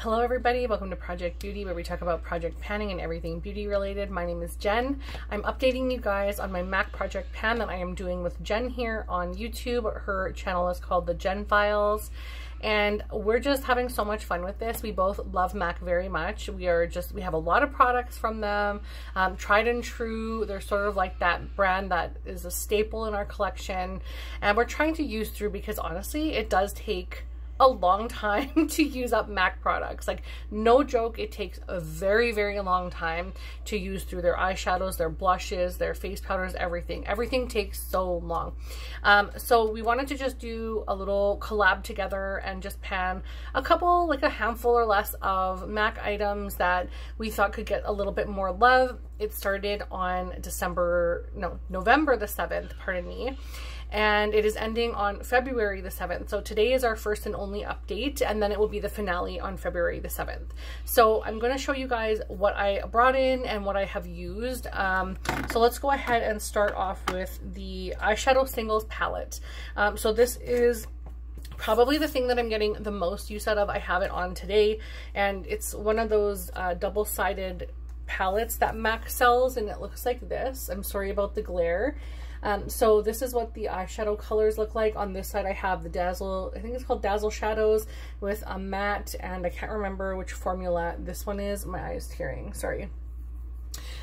Hello everybody, welcome to Project Beauty, where we talk about project panning and everything beauty related. My name is Jen. I'm updating you guys on my MAC project pan that I am doing with Jen here on YouTube. Her channel is called thejenfiles. And we're just having so much fun with this. We both love MAC very much. We have a lot of products from them, tried and true. They're sort of like that brand that is a staple in our collection. And we're trying to use through because honestly, it does take a long time to use up MAC products. Like, no joke, it takes a very, very long time to use through their eyeshadows, their blushes, their face powders, everything. Everything takes so long. So we wanted to just do a little collab together and just pan a couple, like a handful or less of MAC items that we thought could get a little bit more love. It started on November the 7th, pardon me. And it is ending on February the 7th. So today is our first and only update, and then it will be the finale on February the 7th. So I'm going to show you guys what I brought in and what I have used. So let's go ahead and start off with the eyeshadow singles palette. So this is probably the thing that I'm getting the most use out of. I have it on today, and it's one of those double-sided palettes that MAC sells, and it looks like this. I'm sorry about the glare. So this is what the eyeshadow colors look like. On this side I have the Dazzle, I think it's called Dazzle Shadows with a matte, and I can't remember which formula this one is. My eye is tearing, sorry.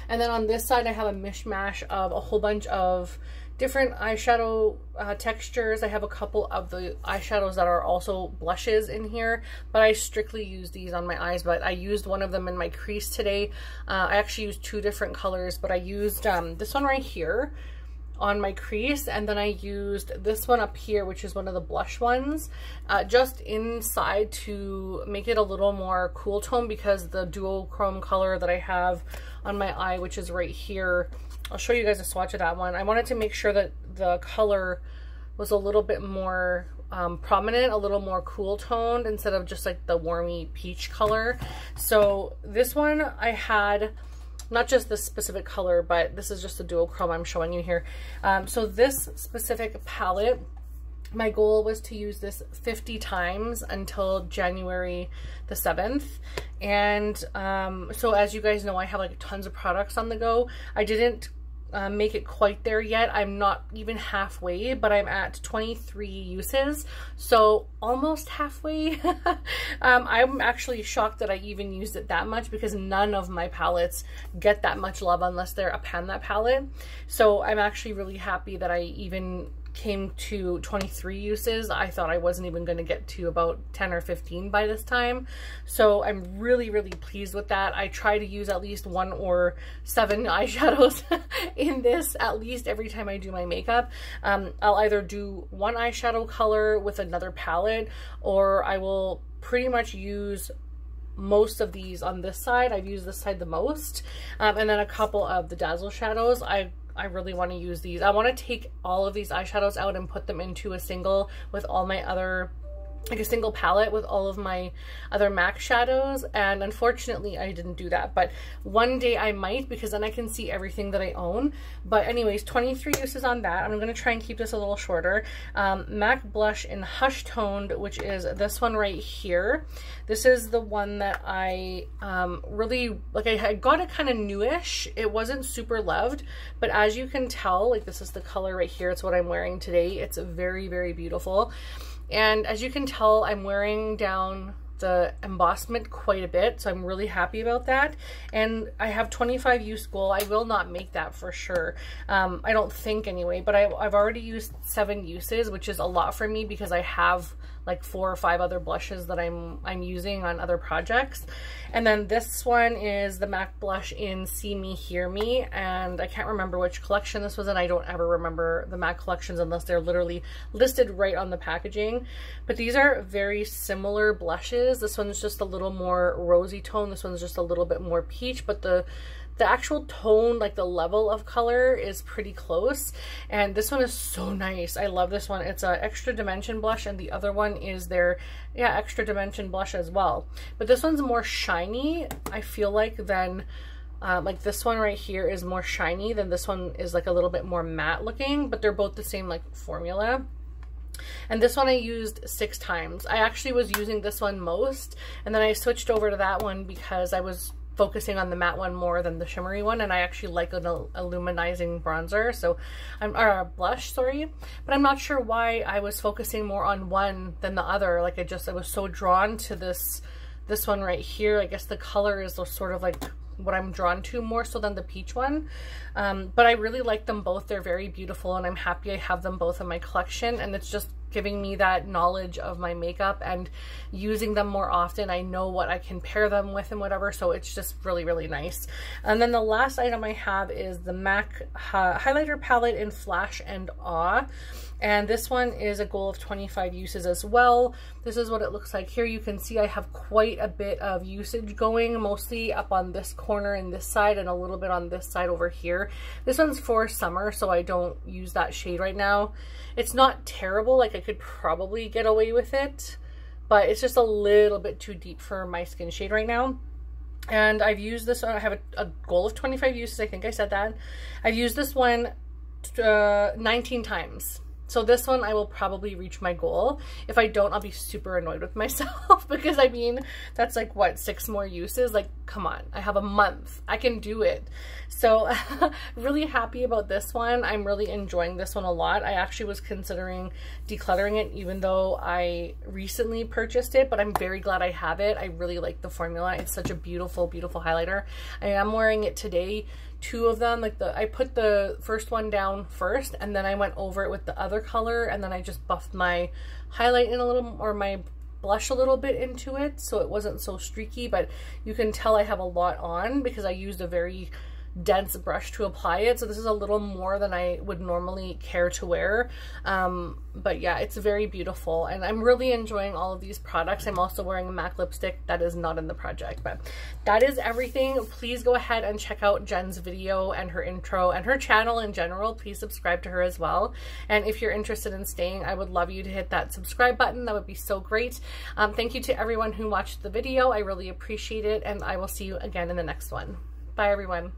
And then on this side I have a mishmash of a whole bunch of different eyeshadow textures. I have a couple of the eyeshadows that are also blushes in here, but I strictly use these on my eyes. But I used one of them in my crease today. I actually used two different colors, but I used this one right here on my crease, and then I used this one up here, which is one of the blush ones, just inside to make it a little more cool tone, because the duochrome color that I have on my eye, which is right here, I'll show you guys a swatch of that one. I wanted to make sure that the color was a little bit more prominent, a little more cool toned, instead of just like the warmy peach color. So this one I had not just this specific color, but this is just the duochrome I'm showing you here. So this specific palette, my goal was to use this 50 times until January the 7th. And so as you guys know, I have like tons of products on the go. I didn't make it quite there yet. I'm not even halfway, but I'm at 23 uses, so almost halfway. I'm actually shocked that I even used it that much, because none of my palettes get that much love unless they're a pan that palette. So I'm actually really happy that I even came to 23 uses. I thought I wasn't even going to get to about 10 or 15 by this time. So I'm really, really pleased with that. I try to use at least 1 or 7 eyeshadows in this at least every time I do my makeup. I'll either do one eyeshadow color with another palette, or I will pretty much use most of these on this side. I've used this side the most, and then a couple of the Dazzle Shadows. I really want to use these. I want to take all of these eyeshadows out and put them into a single with all my other, like a single palette with all of my other MAC shadows, and unfortunately I didn't do that, but one day I might, because then I can see everything that I own. But anyways, 23 uses on that. I'm going to try and keep this a little shorter. MAC blush in Hush Toned, which is this one right here. This is the one that I really, like, I got it kind of newish. It wasn't super loved, but as you can tell, like, this is the color right here. It's what I'm wearing today. It's very, very beautiful. And as you can tell, I'm wearing down the embossment quite a bit, so I'm really happy about that. And I have 25 use goal. I will not make that for sure. I don't think anyway, but I've already used 7 uses, which is a lot for me, because I have like 4 or 5 other blushes that I'm using on other projects. And then this one is the MAC blush in See Me, Hear Me, and I can't remember which collection this was in. I don't ever remember the MAC collections unless they're literally listed right on the packaging. But these are very similar blushes. This one's just a little more rosy tone. This one's just a little bit more peach, but the actual tone, like the level of color, is pretty close. And this one is so nice. I love this one. It's a extra dimension blush, and the other one is their extra dimension blush as well. But this one's more shiny, I feel like, than like this one right here is more shiny than this one is, like a little bit more matte looking, but they're both the same like formula. And this one I used 6 times. I actually was using this one most, and then I switched over to that one because I was focusing on the matte one more than the shimmery one, and I actually like an illuminizing bronzer, so or blush, sorry. But I'm not sure why I was focusing more on one than the other. Like I was so drawn to this one right here. I guess the color is sort of like what I'm drawn to more so than the peach one. But I really like them both. They're very beautiful, and I'm happy I have them both in my collection, and it's just giving me that knowledge of my makeup and using them more often. I know what I can pair them with and whatever, so it's just really, really nice. And then the last item I have is the MAC highlighter palette in Flash and Awe. And this one is a goal of 25 uses as well. This is what it looks like here. You can see I have quite a bit of usage going, mostly up on this corner and this side, and a little bit on this side over here. This one's for summer, so I don't use that shade right now. It's not terrible, like I could probably get away with it, but it's just a little bit too deep for my skin shade right now. And I've used this one, I have a goal of 25 uses, I think I said that. I've used this one 19 times. So this one I will probably reach my goal. If I don't, I'll be super annoyed with myself because I mean, that's like what, 6 more uses? Like, come on, I have a month, I can do it. So really happy about this one. I'm really enjoying this one a lot. I actually was considering decluttering it even though I recently purchased it, but I'm very glad I have it. I really like the formula. It's such a beautiful, beautiful highlighter. I am wearing it today. 2 of them, like I put the first one down first, and then I went over it with the other color, and then I just buffed my highlight in a little, or my blush a little bit into it, so it wasn't so streaky. But you can tell I have a lot on because I used a very dense brush to apply it, so this is a little more than I would normally care to wear. But yeah, it's very beautiful, and I'm really enjoying all of these products. I'm also wearing a MAC lipstick that is not in the project, but that is everything. Please go ahead and check out Jen's video and her intro and her channel in general. Please subscribe to her as well, and if you're interested in staying, I would love you to hit that subscribe button. That would be so great. Thank you to everyone who watched the video. I really appreciate it, and I will see you again in the next one. Bye everyone.